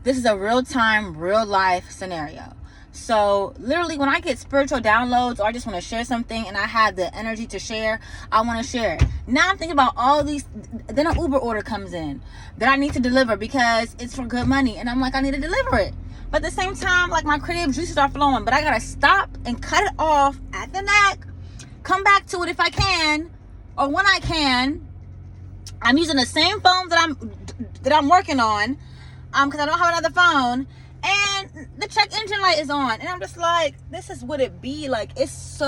This is a real-time, real-life scenario. So literally when I get spiritual downloads or I just want to share something and I have the energy to share, I want to share it. Now I'm thinking about all these, then an Uber order comes in that I need to deliver because it's for good money. And I'm like, I need to deliver it. But at the same time, like my creative juices are flowing, but I got to stop and cut it off at the neck, come back to it if I can, or when I can. I'm using the same phone that I'm working on, because I don't have another phone, and the check engine light is on, and I'm just like, this is what it be like. This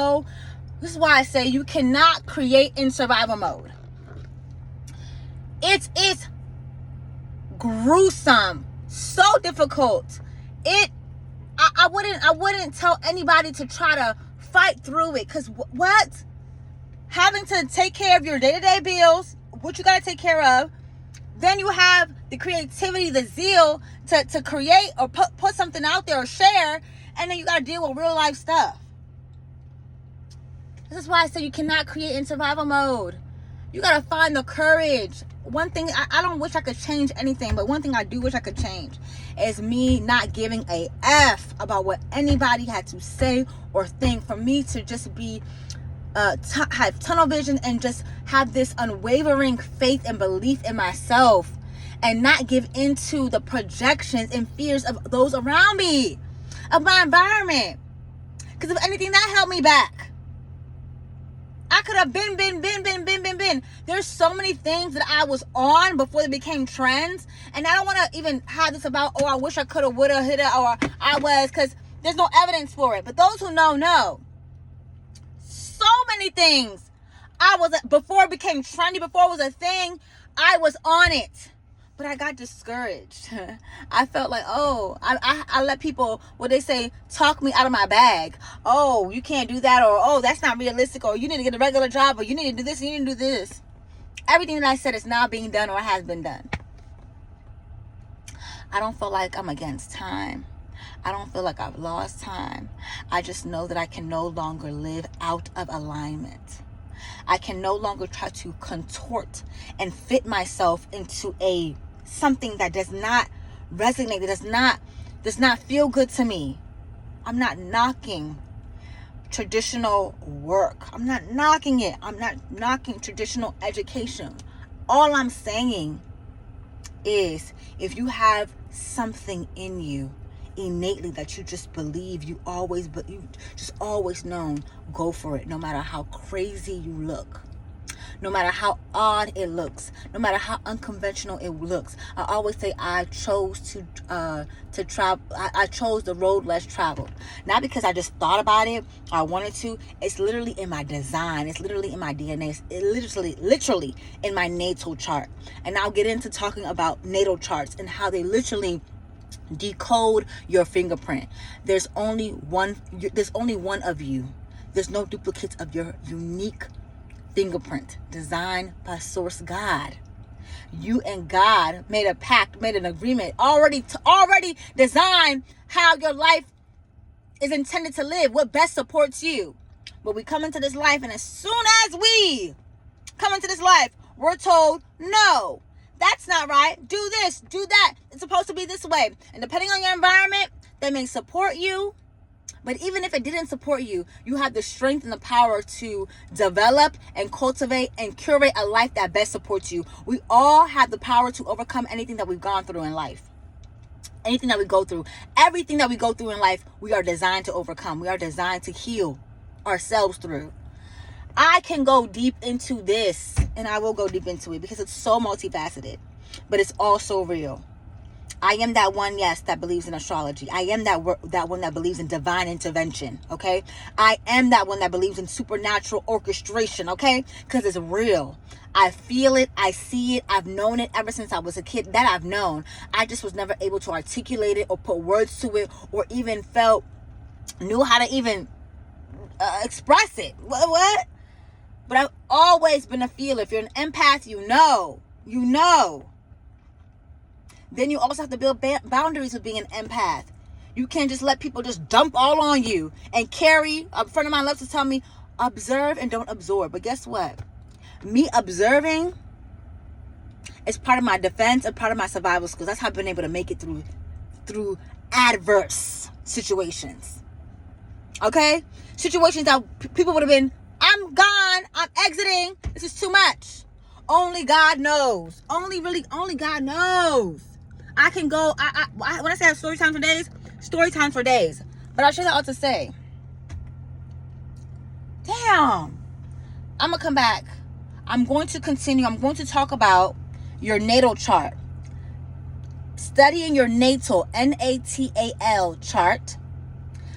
is why I say you cannot create in survival mode. It's gruesome, so difficult. I wouldn't tell anybody to try to fight through it, because what? Having to take care of your day-to-day bills, what you got to take care of, then you have the creativity, the zeal to create or put something out there or share, and then you got to deal with real life stuff. This is why I say you cannot create in survival mode. You got to find the courage. One thing, I don't wish I could change anything, but one thing I do wish I could change is me not giving a F about what anybody had to say or think. For me to just be have tunnel vision and just have this unwavering faith and belief in myself, and not give into the projections and fears of those around me, of my environment. Because if anything, that held me back. I could have been. There's so many things that I was on before they became trends, and I don't want to even have this about, oh, I wish I could have, would have, hit it, or I was, because there's no evidence for it. But those who know. So many things I was, before it became trendy, before it was a thing, I was on it, but I got discouraged. I felt like, oh, I let people, what they say, talk me out of my bag. Oh, you can't do that, or oh, that's not realistic, or you need to get a regular job, or you need to do this, and you need to do this. Everything that I said is now being done or has been done. I don't feel like I'm against time. I don't feel like I've lost time. I just know that I can no longer live out of alignment. I can no longer try to contort and fit myself into something that does not resonate, that does not feel good to me. I'm not knocking traditional work. I'm not knocking it. I'm not knocking traditional education. All I'm saying is, if you have something in you innately that you just believe, you just always known, go for it. No matter how crazy you look, no matter how odd it looks, no matter how unconventional it looks. I always say I chose to travel. I chose the road less traveled, not because I just thought about it, I wanted to. It's literally in my design. It's literally in my DNA. It's literally in my natal chart. And I'll get into talking about natal charts and how they literally decode your fingerprint. There's only one of you. There's no duplicates of your unique fingerprint designed by source God. You and God made a pact, made an agreement, already designed how your life is intended to live, what best supports you. But we come into this life, and as soon as we come into this life, we're told, no, that's not right. Do this, do that. It's supposed to be this way. And depending on your environment, that may support you. But even if it didn't support you, you have the strength and the power to develop and cultivate and curate a life that best supports you. We all have the power to overcome anything that we've gone through in life. Anything that we go through. Everything that we go through in life, we are designed to overcome. We are designed to heal ourselves through. I can go deep into this, and I will go deep into it because it's so multifaceted, but it's also real. I am that one, yes, that believes in astrology. I am that one that believes in divine intervention, okay? I am that one that believes in supernatural orchestration, okay? Because it's real. I feel it. I see it. I've known it ever since I was a kid. That I've known. I just was never able to articulate it or put words to it, or even knew how to even express it. What? But I've always been a feeler. If you're an empath, you know. Then you also have to build boundaries with being an empath. You can't just let people just dump all on you and carry. A friend of mine loves to tell me, observe and don't absorb. But guess what? Me observing is part of my defense and part of my survival skills. That's how I've been able to make it through through adverse situations. Okay? Situations that people would have been, I'm gone, I'm exiting, this is too much. Only God knows. Only God knows. I can go, when I say I have story time for days. But I should have ought to say, damn, I'm going to come back. I'm going to continue. I'm going to talk about your natal chart. Studying your natal, Natal chart.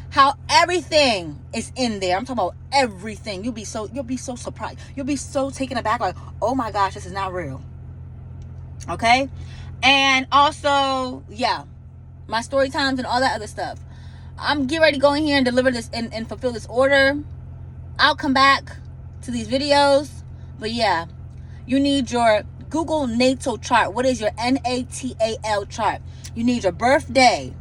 How everything is in there. I'm talking about everything. You'll be so surprised. You'll be so taken aback, like, oh my gosh, this is not real. Okay? And also, yeah, my story times and all that other stuff. I'm getting ready to go in here and deliver this and fulfill this order. I'll come back to these videos. But yeah, you need your Google natal chart. What is your Natal chart? You need your birthday,